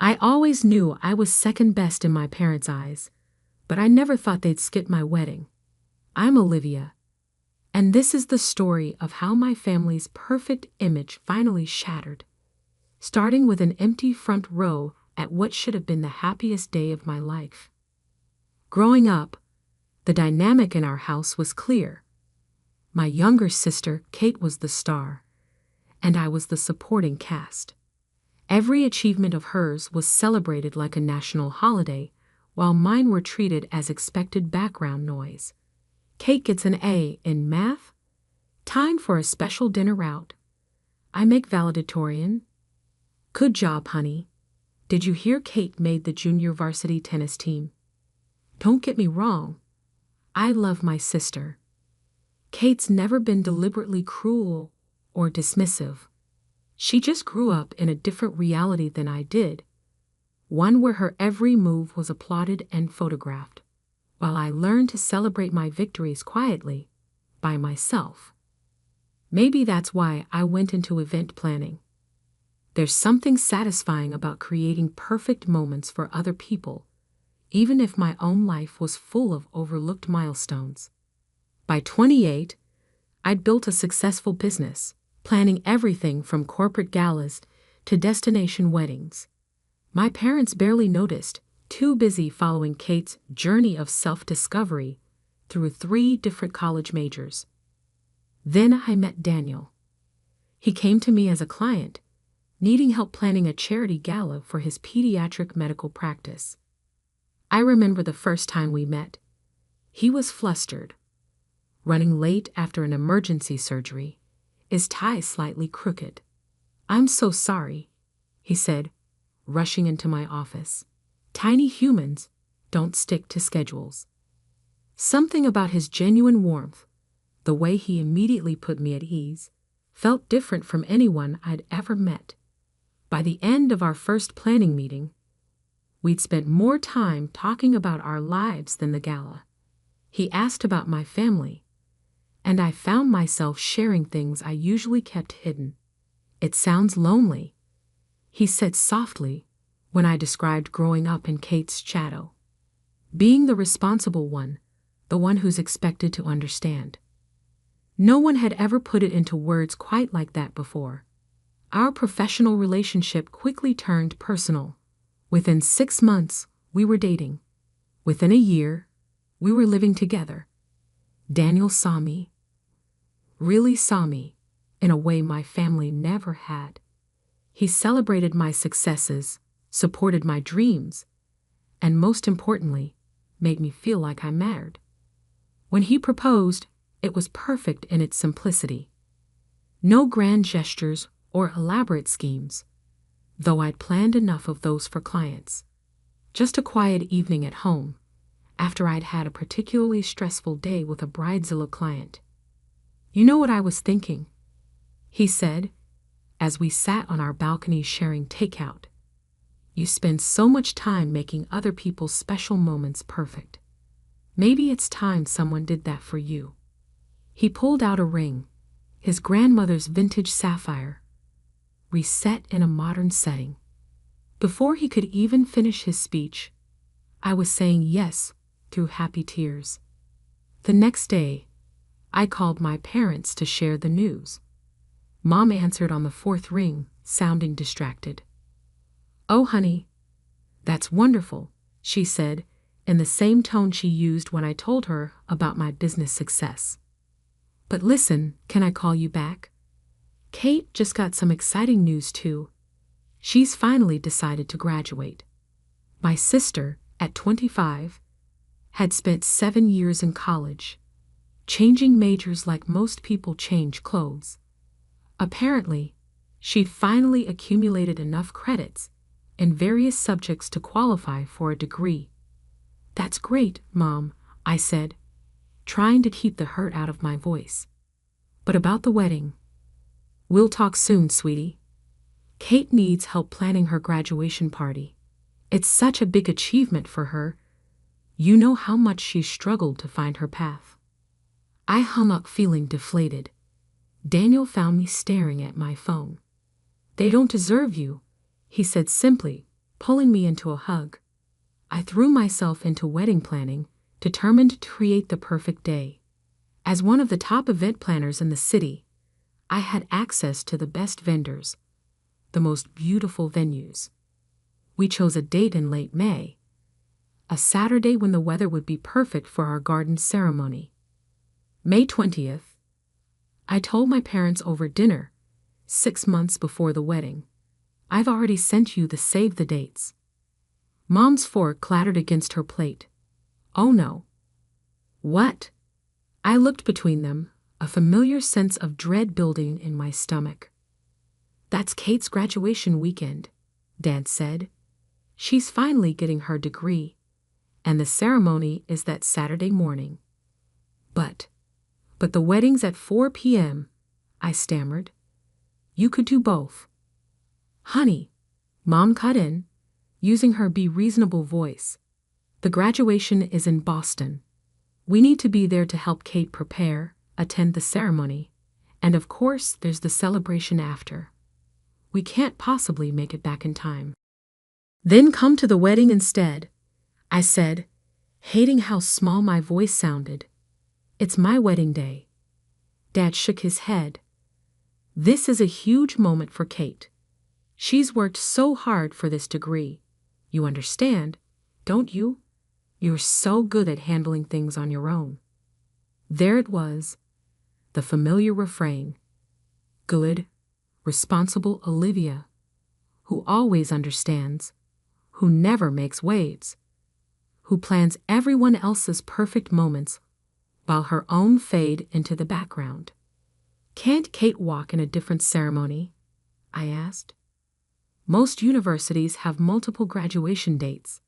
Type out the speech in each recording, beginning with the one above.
I always knew I was second best in my parents' eyes, but I never thought they'd skip my wedding. I'm Olivia, and this is the story of how my family's perfect image finally shattered, starting with an empty front row at what should have been the happiest day of my life. Growing up, the dynamic in our house was clear. My younger sister, Kate, was the star, and I was the supporting cast. Every achievement of hers was celebrated like a national holiday, while mine were treated as expected background noise. Kate gets an A in math? Time for a special dinner out. I make valedictorian. Good job, honey. Did you hear Kate made the junior varsity tennis team? Don't get me wrong. I love my sister. Kate's never been deliberately cruel or dismissive. She just grew up in a different reality than I did, one where her every move was applauded and photographed, while I learned to celebrate my victories quietly, by myself. Maybe that's why I went into event planning. There's something satisfying about creating perfect moments for other people, even if my own life was full of overlooked milestones. By 28, I'd built a successful business, planning everything from corporate galas to destination weddings. My parents barely noticed, too busy following Kate's journey of self-discovery through 3 different college majors. Then I met Daniel. He came to me as a client, needing help planning a charity gala for his pediatric medical practice. I remember the first time we met. He was flustered, running late after an emergency surgery, his tie slightly crooked. "I'm so sorry," he said, rushing into my office. Tiny humans don't stick to schedules. Something about his genuine warmth, the way he immediately put me at ease, felt different from anyone I'd ever met. By the end of our first planning meeting, we'd spent more time talking about our lives than the gala. He asked about my family, and I found myself sharing things I usually kept hidden. "It sounds lonely," he said softly when I described growing up in Kate's shadow. Being the responsible one, the one who's expected to understand. No one had ever put it into words quite like that before. Our professional relationship quickly turned personal. Within 6 months, we were dating. Within a year, we were living together. Daniel saw me, really saw me, in a way my family never had. He celebrated my successes, supported my dreams, and most importantly, made me feel like I mattered. When he proposed, it was perfect in its simplicity. No grand gestures or elaborate schemes, though I'd planned enough of those for clients. Just a quiet evening at home, after I'd had a particularly stressful day with a Bridezilla client. "You know what I was thinking?" he said, as we sat on our balcony sharing takeout. "You spend so much time making other people's special moments perfect. Maybe it's time someone did that for you." He pulled out a ring, his grandmother's vintage sapphire, reset in a modern setting. Before he could even finish his speech, I was saying yes through happy tears. The next day, I called my parents to share the news. Mom answered on the 4th ring, sounding distracted. "Oh, honey, that's wonderful," she said, in the same tone she used when I told her about my business success. "But listen, can I call you back? Kate just got some exciting news too. She's finally decided to graduate." My sister, at 25, had spent 7 years in college, changing majors like most people change clothes. Apparently, she'd finally accumulated enough credits in various subjects to qualify for a degree. "That's great, Mom," I said, trying to keep the hurt out of my voice. "But about the wedding?" "We'll talk soon, sweetie. Kate needs help planning her graduation party. It's such a big achievement for her. You know how much she's struggled to find her path." I hung up feeling deflated. Daniel found me staring at my phone. "They don't deserve you," he said simply, pulling me into a hug. I threw myself into wedding planning, determined to create the perfect day. As one of the top event planners in the city, I had access to the best vendors, the most beautiful venues. We chose a date in late May, a Saturday when the weather would be perfect for our garden ceremony. May 20th. I told my parents over dinner, 6 months before the wedding. I've already sent you the save the dates. Mom's fork clattered against her plate. Oh no. What? I looked between them, a familiar sense of dread building in my stomach. That's Kate's graduation weekend, Dad said. She's finally getting her degree, and the ceremony is that Saturday morning. But the wedding's at 4 p.m., I stammered. You could do both. Honey, Mom cut in, using her be reasonable voice. The graduation is in Boston. We need to be there to help Kate prepare, attend the ceremony, and of course there's the celebration after. We can't possibly make it back in time. Then come to the wedding instead, I said, hating how small my voice sounded. It's my wedding day. Dad shook his head. This is a huge moment for Kate. She's worked so hard for this degree. You understand, don't you? You're so good at handling things on your own. There it was, the familiar refrain. Good, responsible Olivia, who always understands, who never makes waves, who plans everyone else's perfect moments while her own fade into the background. Can't Kate walk in a different ceremony? I asked. Most universities have multiple graduation dates.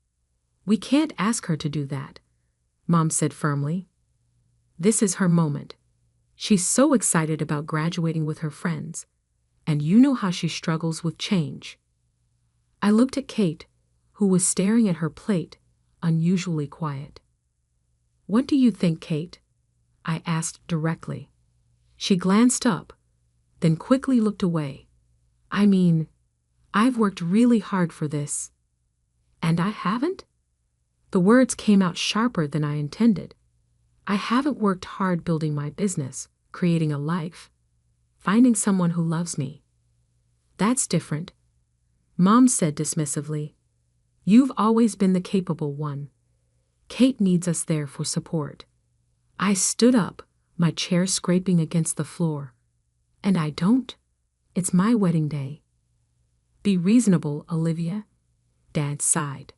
We can't ask her to do that, Mom said firmly. This is her moment. She's so excited about graduating with her friends, and you know how she struggles with change. I looked at Kate, who was staring at her plate, unusually quiet. What do you think, Kate? I asked directly. She glanced up, then quickly looked away. I mean, I've worked really hard for this. And I haven't? The words came out sharper than I intended. I haven't worked hard building my business, creating a life, finding someone who loves me. That's different, Mom said dismissively. You've always been the capable one. Kate needs us there for support. I stood up, my chair scraping against the floor. And I don't? It's my wedding day. Be reasonable, Olivia, Dad sighed.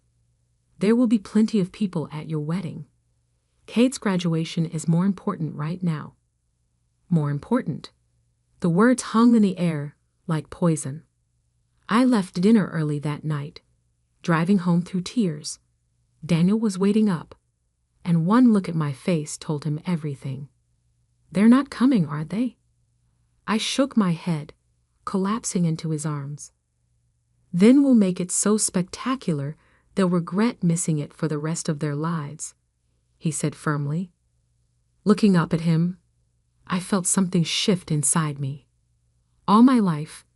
There will be plenty of people at your wedding. Kate's graduation is more important right now. More important. The words hung in the air like poison. I left dinner early that night, driving home through tears. Daniel was waiting up, and one look at my face told him everything. They're not coming, are they? I shook my head, collapsing into his arms. Then we'll make it so spectacular they'll regret missing it for the rest of their lives, he said firmly. Looking up at him, I felt something shift inside me. All my life,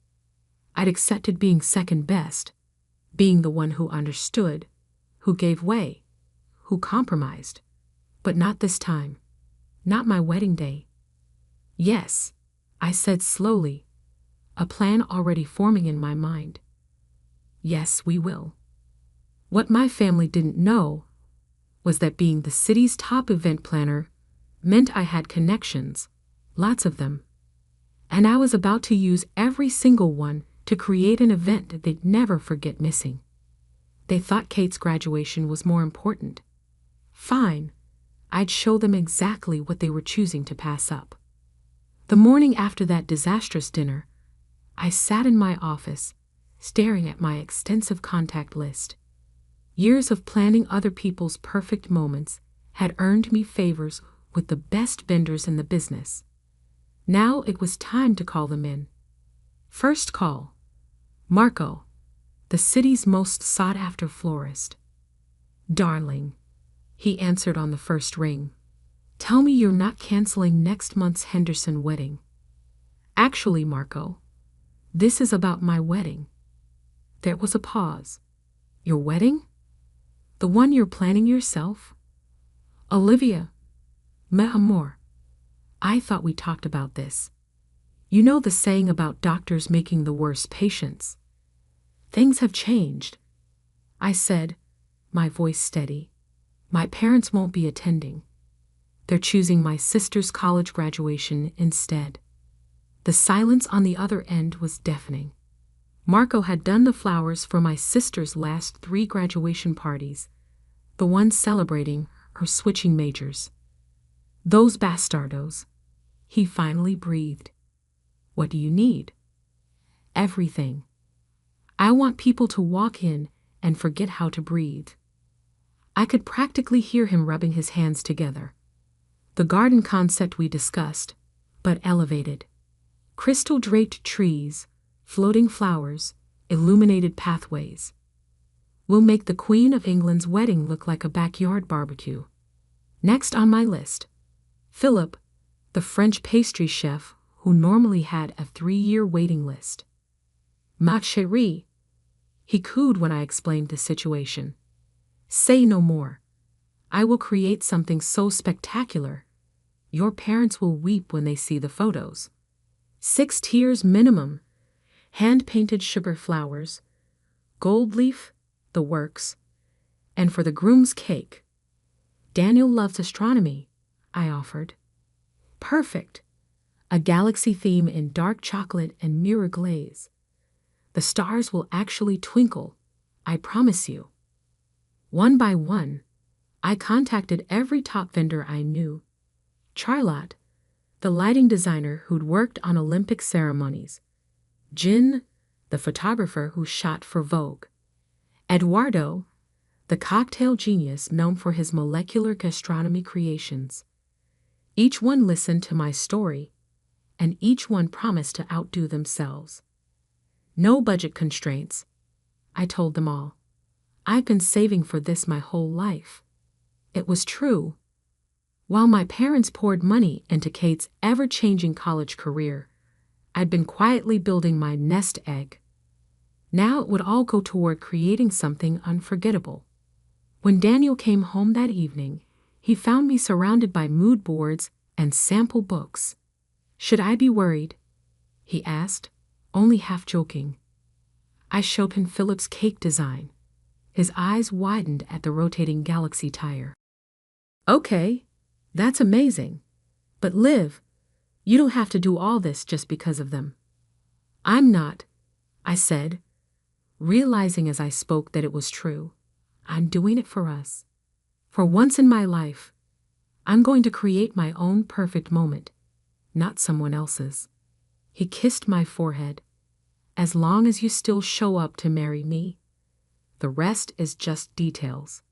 I'd accepted being second best, being the one who understood, who gave way, who compromised. But not this time. Not my wedding day. Yes, I said slowly, a plan already forming in my mind. Yes, we will. What my family didn't know was that being the city's top event planner meant I had connections, lots of them, and I was about to use every single one to create an event they'd never forget missing. They thought Kate's graduation was more important. Fine, I'd show them exactly what they were choosing to pass up. The morning after that disastrous dinner, I sat in my office, staring at my extensive contact list. Years of planning other people's perfect moments had earned me favors with the best vendors in the business. Now it was time to call them in. First call, Marco, the city's most sought-after florist. Darling, he answered on the first ring. Tell me you're not canceling next month's Henderson wedding. Actually, Marco, this is about my wedding. There was a pause. Your wedding? The one you're planning yourself? Olivia, mes amours. I thought we talked about this. You know the saying about doctors making the worst patients. Things have changed, I said, my voice steady. My parents won't be attending. They're choosing my sister's college graduation instead. The silence on the other end was deafening. Marco had done the flowers for my sister's last 3 graduation parties, the one celebrating her switching majors. Those bastardos, he finally breathed. What do you need? Everything. I want people to walk in and forget how to breathe. I could practically hear him rubbing his hands together. The garden concept we discussed, but elevated. Crystal-draped trees, floating flowers, illuminated pathways. We'll make the Queen of England's wedding look like a backyard barbecue. Next on my list, Philip, the French pastry chef who normally had a 3-year waiting list. Ma chérie, he cooed when I explained the situation. Say no more. I will create something so spectacular. Your parents will weep when they see the photos. 6 tiers minimum, hand-painted sugar flowers, gold leaf, the works, and for the groom's cake. Daniel loves astronomy, I offered. Perfect. A galaxy theme in dark chocolate and mirror glaze. The stars will actually twinkle, I promise you. One by one, I contacted every top vendor I knew. Charlotte, the lighting designer who'd worked on Olympic ceremonies. Jin, the photographer who shot for Vogue. Eduardo, the cocktail genius known for his molecular gastronomy creations. Each one listened to my story, and each one promised to outdo themselves. No budget constraints, I told them all. I've been saving for this my whole life. It was true. While my parents poured money into Kate's ever-changing college career, I'd been quietly building my nest egg. Now it would all go toward creating something unforgettable. When Daniel came home that evening, he found me surrounded by mood boards and sample books. Should I be worried? He asked, only half joking. I showed him Philip's cake design. His eyes widened at the rotating galaxy tire. Okay, that's amazing. But Liv, you don't have to do all this just because of them. I'm not, I said, realizing as I spoke that it was true. I'm doing it for us. For once in my life, I'm going to create my own perfect moment, not someone else's. He kissed my forehead. As long as you still show up to marry me, the rest is just details.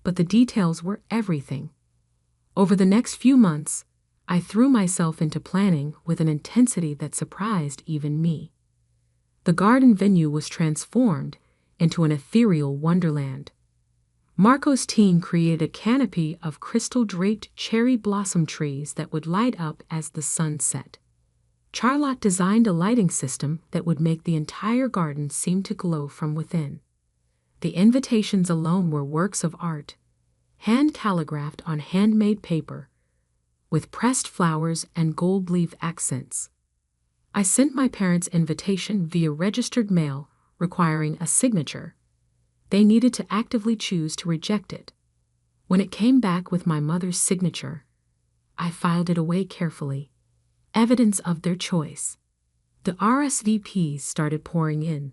But the details were everything. Over the next few months, I threw myself into planning with an intensity that surprised even me. The garden venue was transformed into an ethereal wonderland. Marco's team created a canopy of crystal-draped cherry blossom trees that would light up as the sun set. Charlotte designed a lighting system that would make the entire garden seem to glow from within. The invitations alone were works of art, hand-calligraphed on handmade paper, with pressed flowers and gold leaf accents. I sent my parents' invitation via registered mail, requiring a signature. They needed to actively choose to reject it. When it came back with my mother's signature, I filed it away carefully, evidence of their choice. The RSVPs started pouring in.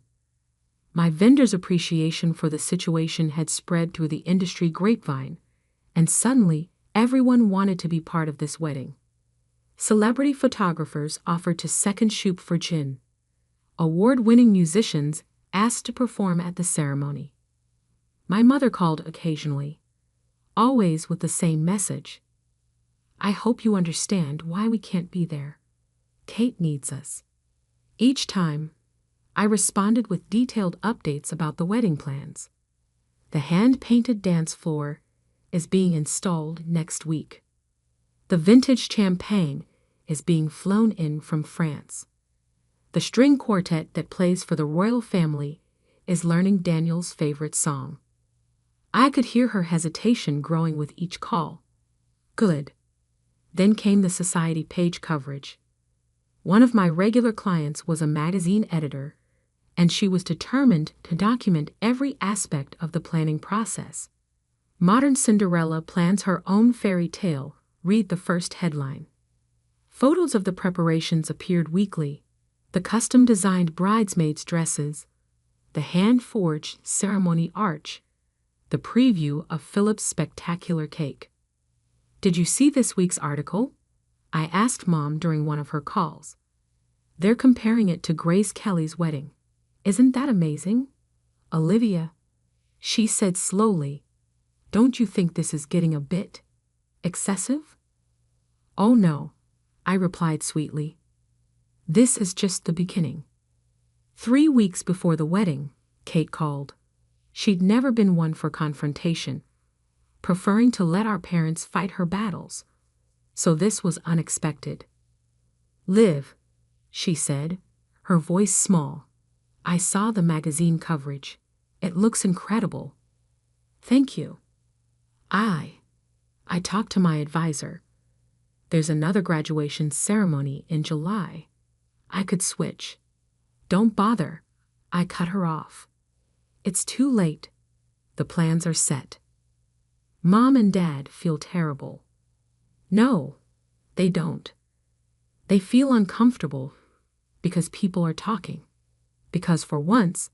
My vendor's appreciation for the situation had spread through the industry grapevine, and suddenly everyone wanted to be part of this wedding. Celebrity photographers offered to second shoot for Jin. Award-winning musicians asked to perform at the ceremony. My mother called occasionally, always with the same message. I hope you understand why we can't be there. Kate needs us. Each time, I responded with detailed updates about the wedding plans. The hand-painted dance floor is being installed next week. The vintage champagne is being flown in from France. The string quartet that plays for the royal family is learning Daniel's favorite song. I could hear her hesitation growing with each call. Good. Then came the society page coverage. One of my regular clients was a magazine editor, and she was determined to document every aspect of the planning process. Modern Cinderella plans her own fairy tale, read the first headline. Photos of the preparations appeared weekly, the custom-designed bridesmaids' dresses, the hand-forged ceremony arch, the preview of Philip's spectacular cake. Did you see this week's article? I asked Mom during one of her calls. They're comparing it to Grace Kelly's wedding. Isn't that amazing? Olivia, she said slowly, don't you think this is getting a bit excessive? Oh no, I replied sweetly. This is just the beginning. 3 weeks before the wedding, Kate called. She'd never been one for confrontation, preferring to let our parents fight her battles. So this was unexpected. Liv, she said, her voice small. I saw the magazine coverage. It looks incredible. Thank you. I talked to my advisor. There's another graduation ceremony in July. I could switch. Don't bother. I cut her off. It's too late. The plans are set. Mom and Dad feel terrible. No, they don't. They feel uncomfortable because people are talking. Because for once,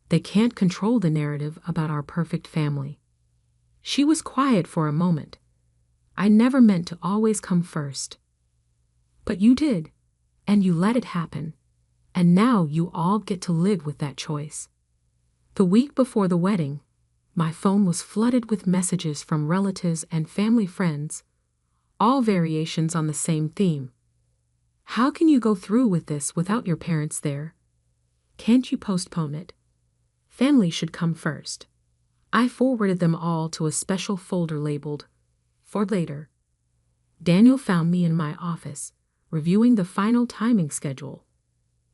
they can't control the narrative about our perfect family. She was quiet for a moment. I never meant to always come first. But you did, and you let it happen. And now you all get to live with that choice. The week before the wedding, my phone was flooded with messages from relatives and family friends, all variations on the same theme. How can you go through with this without your parents there? Can't you postpone it? Family should come first. I forwarded them all to a special folder labeled, "For later." Daniel found me in my office, reviewing the final timing schedule.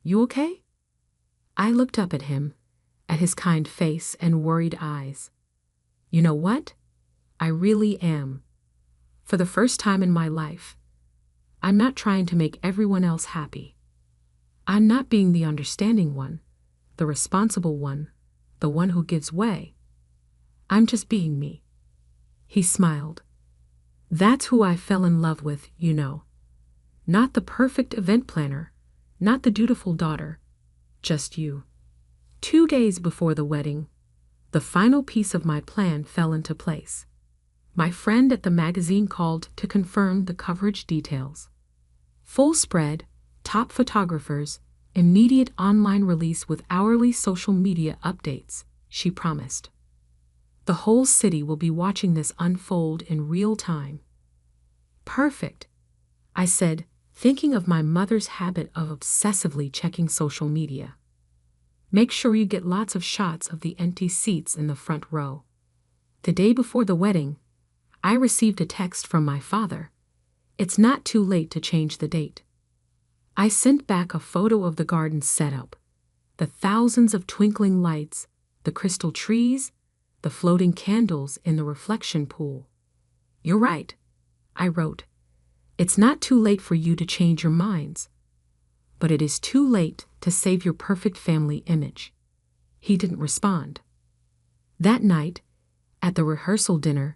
You okay? I looked up at him, at his kind face and worried eyes. You know what? I really am. For the first time in my life, I'm not trying to make everyone else happy. I'm not being the understanding one, the responsible one, the one who gives way. I'm just being me. He smiled. That's who I fell in love with, you know. Not the perfect event planner, not the dutiful daughter, just you. 2 days before the wedding, the final piece of my plan fell into place. My friend at the magazine called to confirm the coverage details. Full spread, top photographers, immediate online release with hourly social media updates, she promised. The whole city will be watching this unfold in real time. Perfect, I said, thinking of my mother's habit of obsessively checking social media. Make sure you get lots of shots of the empty seats in the front row. The day before the wedding, I received a text from my father. It's not too late to change the date. I sent back a photo of the garden setup, the thousands of twinkling lights, the crystal trees, the floating candles in the reflection pool. You're right, I wrote. It's not too late for you to change your minds. But it is too late to save your perfect family image. He didn't respond. That night, at the rehearsal dinner,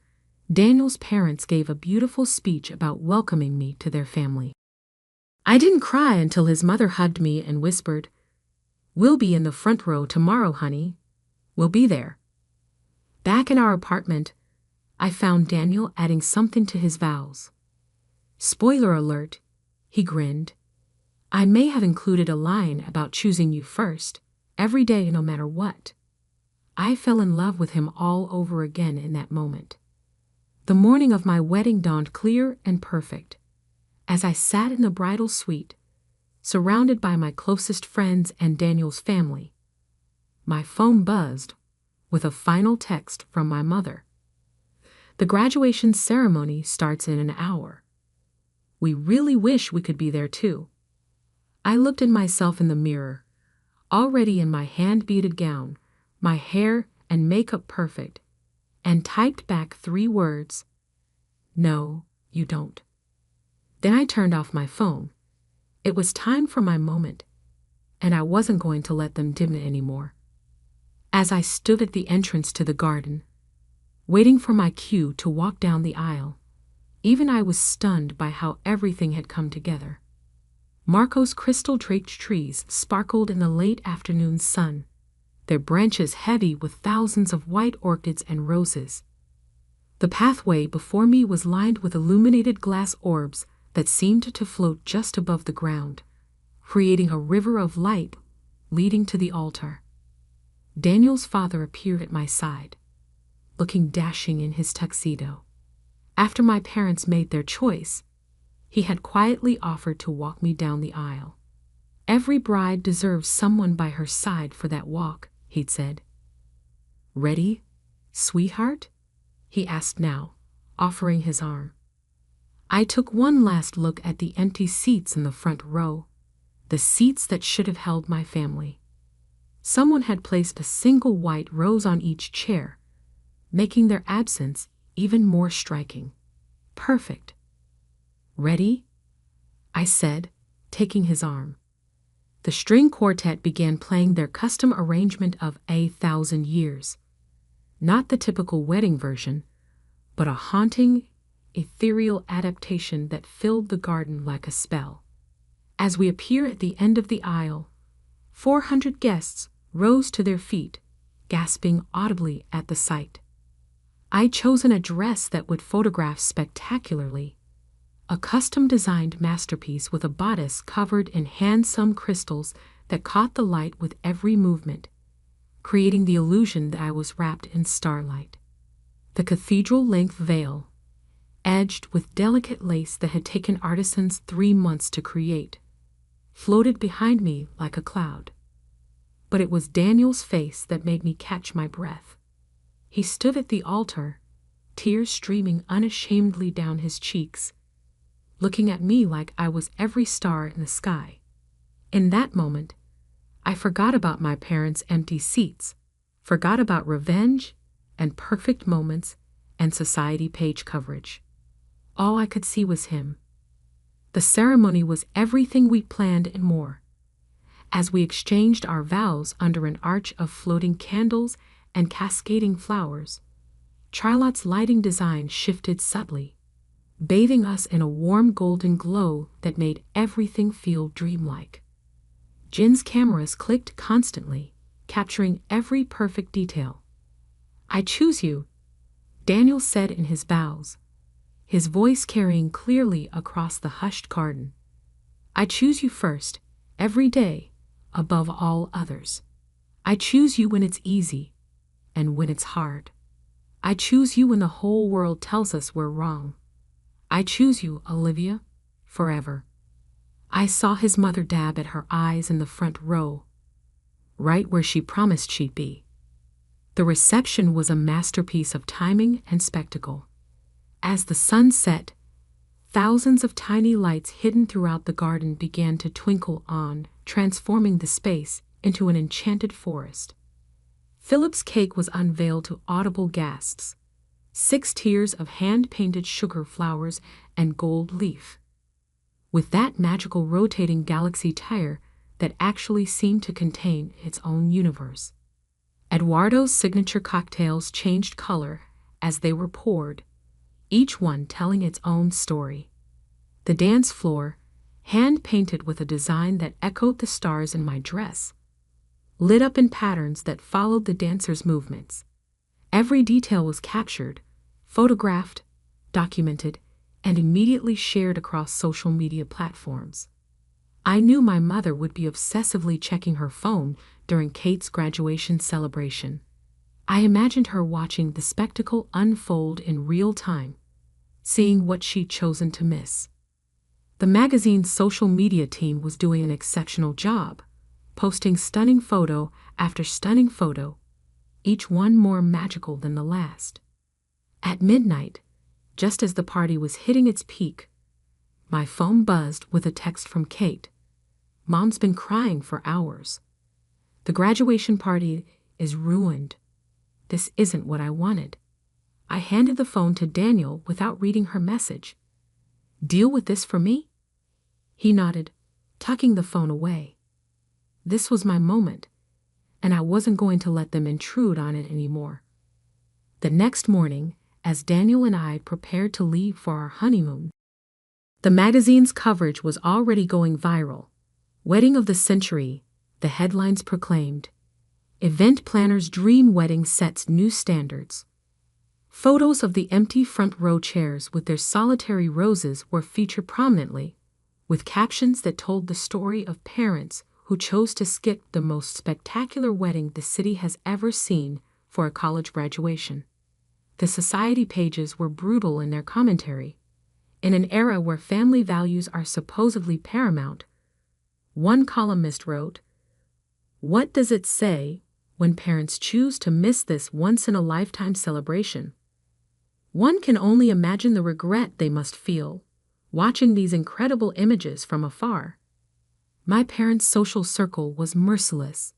Daniel's parents gave a beautiful speech about welcoming me to their family. I didn't cry until his mother hugged me and whispered, "We'll be in the front row tomorrow, honey. We'll be there." Back in our apartment, I found Daniel adding something to his vows. Spoiler alert, he grinned. I may have included a line about choosing you first, every day no matter what. I fell in love with him all over again in that moment. The morning of my wedding dawned clear and perfect. As I sat in the bridal suite, surrounded by my closest friends and Daniel's family, my phone buzzed with a final text from my mother. The graduation ceremony starts in an hour. We really wish we could be there too. I looked at myself in the mirror, already in my hand-beaded gown, my hair and makeup perfect, and typed back 3 words: "No, you don't." Then I turned off my phone. It was time for my moment, and I wasn't going to let them dim it anymore. As I stood at the entrance to the garden, waiting for my cue to walk down the aisle, even I was stunned by how everything had come together. Marco's crystal-draped trees sparkled in the late afternoon sun, their branches heavy with thousands of white orchids and roses. The pathway before me was lined with illuminated glass orbs that seemed to float just above the ground, creating a river of light leading to the altar. Daniel's father appeared at my side, looking dashing in his tuxedo. After my parents made their choice, he had quietly offered to walk me down the aisle. "Every bride deserves someone by her side for that walk," he'd said. "Ready, sweetheart?" he asked now, offering his arm. I took one last look at the empty seats in the front row, the seats that should have held my family. Someone had placed a single white rose on each chair, making their absence even more striking. Perfect. "Ready?" I said, taking his arm. The string quartet began playing their custom arrangement of "A Thousand Years." Not the typical wedding version, but a haunting, ethereal adaptation that filled the garden like a spell. As we appear at the end of the aisle, 400 guests rose to their feet, gasping audibly at the sight. I'd chosen a dress that would photograph spectacularly, a custom-designed masterpiece with a bodice covered in handsome crystals that caught the light with every movement, creating the illusion that I was wrapped in starlight. The cathedral-length veil, edged with delicate lace that had taken artisans 3 months to create, floated behind me like a cloud. But it was Daniel's face that made me catch my breath. He stood at the altar, tears streaming unashamedly down his cheeks, looking at me like I was every star in the sky. In that moment, I forgot about my parents' empty seats, forgot about revenge and perfect moments and society page coverage. All I could see was him. The ceremony was everything we planned and more. As we exchanged our vows under an arch of floating candles and cascading flowers, Charlotte's lighting design shifted subtly, bathing us in a warm golden glow that made everything feel dreamlike. Jin's cameras clicked constantly, capturing every perfect detail. "I choose you," Daniel said in his bows, his voice carrying clearly across the hushed garden. "I choose you first, every day, above all others. I choose you when it's easy and when it's hard. I choose you when the whole world tells us we're wrong. I choose you, Olivia, forever." I saw his mother dab at her eyes in the front row, right where she promised she'd be. The reception was a masterpiece of timing and spectacle. As the sun set, thousands of tiny lights hidden throughout the garden began to twinkle on, transforming the space into an enchanted forest. Philip's cake was unveiled to audible gasps, 6 tiers of hand-painted sugar flowers and gold leaf, with that magical rotating galaxy tire that actually seemed to contain its own universe. Eduardo's signature cocktails changed color as they were poured, each one telling its own story. The dance floor, hand-painted with a design that echoed the stars in my dress, lit up in patterns that followed the dancers' movements. Every detail was captured, photographed, documented, and immediately shared across social media platforms. I knew my mother would be obsessively checking her phone during Kate's graduation celebration. I imagined her watching the spectacle unfold in real time, seeing what she'd chosen to miss. The magazine's social media team was doing an exceptional job, posting stunning photo after stunning photo, each one more magical than the last. At midnight, just as the party was hitting its peak, my phone buzzed with a text from Kate. "Mom's been crying for hours. The graduation party is ruined. This isn't what I wanted." I handed the phone to Daniel without reading her message. "Deal with this for me?" He nodded, tucking the phone away. This was my moment, and I wasn't going to let them intrude on it anymore. The next morning, as Daniel and I prepared to leave for our honeymoon, the magazine's coverage was already going viral. "Wedding of the Century," the headlines proclaimed. "Event planner's dream wedding sets new standards." Photos of the empty front row chairs with their solitary roses were featured prominently, with captions that told the story of parents who chose to skip the most spectacular wedding the city has ever seen for a college graduation. The society pages were brutal in their commentary. In an era where family values are supposedly paramount, one columnist wrote, "What does it say when parents choose to miss this once-in-a-lifetime celebration? One can only imagine the regret they must feel watching these incredible images from afar." My parents' social circle was merciless.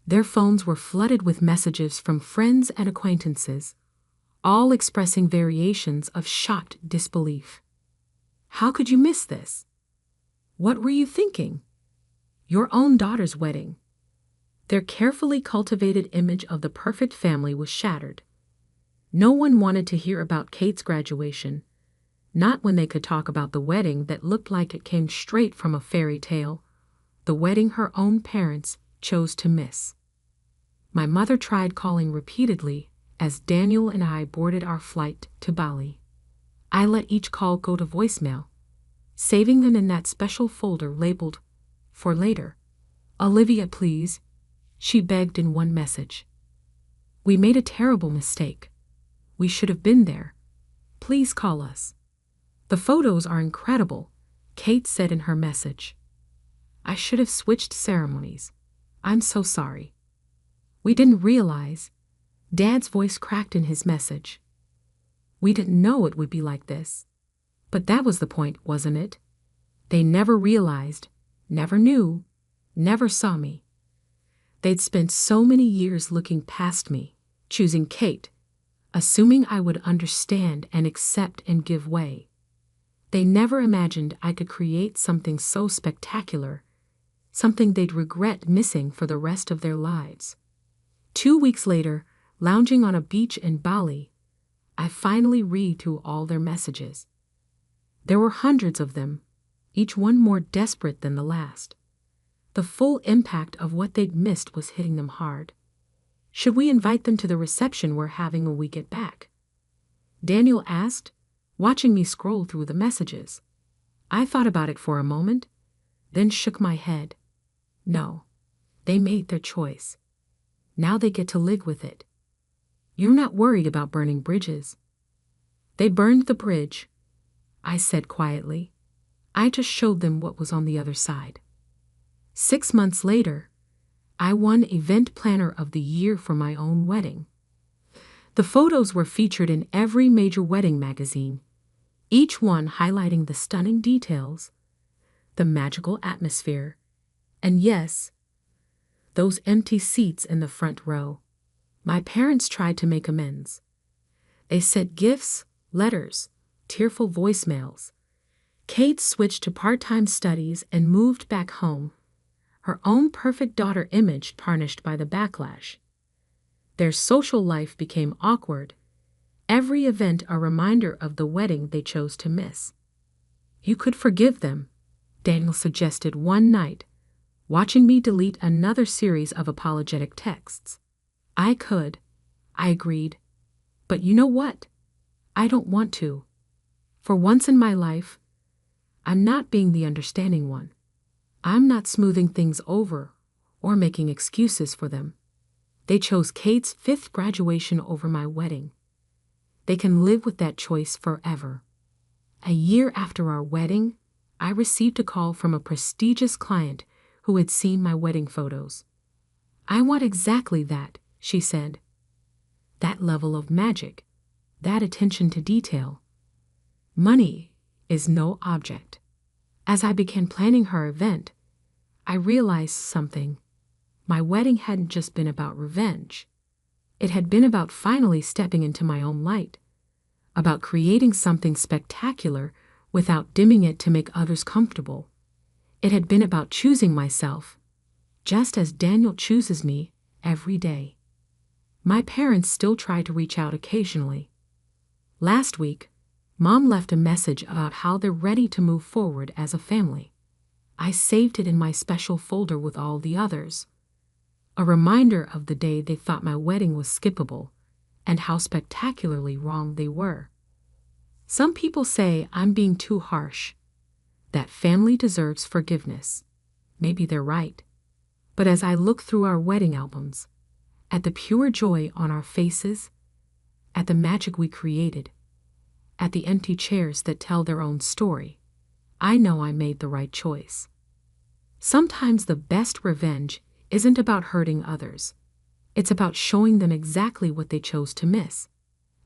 Their phones were flooded with messages from friends and acquaintances, all expressing variations of shocked disbelief. "How could you miss this? What were you thinking? Your own daughter's wedding." Their carefully cultivated image of the perfect family was shattered. No one wanted to hear about Kate's graduation, not when they could talk about the wedding that looked like it came straight from a fairy tale, the wedding her own parents chose to miss. My mother tried calling repeatedly as Daniel and I boarded our flight to Bali. I let each call go to voicemail, saving them in that special folder labeled "For Later." "Olivia, please," she begged in one message. "We made a terrible mistake. We should have been there. Please call us." "The photos are incredible," Kate said in her message. "I should have switched ceremonies. I'm so sorry." "We didn't realize," Dad's voice cracked in his message. "We didn't know it would be like this." But that was the point, wasn't it? They never realized, never knew, never saw me. They'd spent so many years looking past me, choosing Kate, assuming I would understand and accept and give way. They never imagined I could create something so spectacular, something they'd regret missing for the rest of their lives. 2 weeks later, lounging on a beach in Bali, I finally read through all their messages. There were hundreds of them, each one more desperate than the last. The full impact of what they'd missed was hitting them hard. "Should we invite them to the reception we're having when we get back?" Daniel asked, watching me scroll through the messages. I thought about it for a moment, then shook my head. No, they made their choice. Now they get to live with it. "You're not worried about burning bridges?" "They burned the bridge," I said quietly. "I just showed them what was on the other side." 6 months later, I won Event Planner of the Year for my own wedding. The photos were featured in every major wedding magazine, each one highlighting the stunning details, the magical atmosphere, and yes, those empty seats in the front row. My parents tried to make amends. They sent gifts, letters, tearful voicemails. Kate switched to part-time studies and moved back home, her own perfect daughter image tarnished by the backlash. Their social life became awkward, every event a reminder of the wedding they chose to miss. "You could forgive them," Daniel suggested one night, watching me delete another series of apologetic texts. "I could," I agreed. "But you know what? I don't want to. For once in my life, I'm not being the understanding one. I'm not smoothing things over or making excuses for them. They chose Kate's 5th graduation over my wedding. They can live with that choice forever." A year after our wedding, I received a call from a prestigious client who had seen my wedding photos. "I want exactly that," she said. "That level of magic, that attention to detail. Money is no object." As I began planning her event, I realized something. My wedding hadn't just been about revenge. It had been about finally stepping into my own light, about creating something spectacular without dimming it to make others comfortable. It had been about choosing myself, just as Daniel chooses me every day. My parents still try to reach out occasionally. Last week, Mom left a message about how they're ready to move forward as a family. I saved it in my special folder with all the others. A reminder of the day they thought my wedding was skippable and how spectacularly wrong they were. Some people say I'm being too harsh, that family deserves forgiveness. Maybe they're right. But as I look through our wedding albums, at the pure joy on our faces, at the magic we created, at the empty chairs that tell their own story, I know I made the right choice. Sometimes the best revenge isn't about hurting others. It's about showing them exactly what they chose to miss.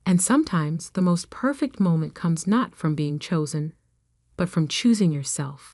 And sometimes the most perfect moment comes not from being chosen, but from choosing yourself.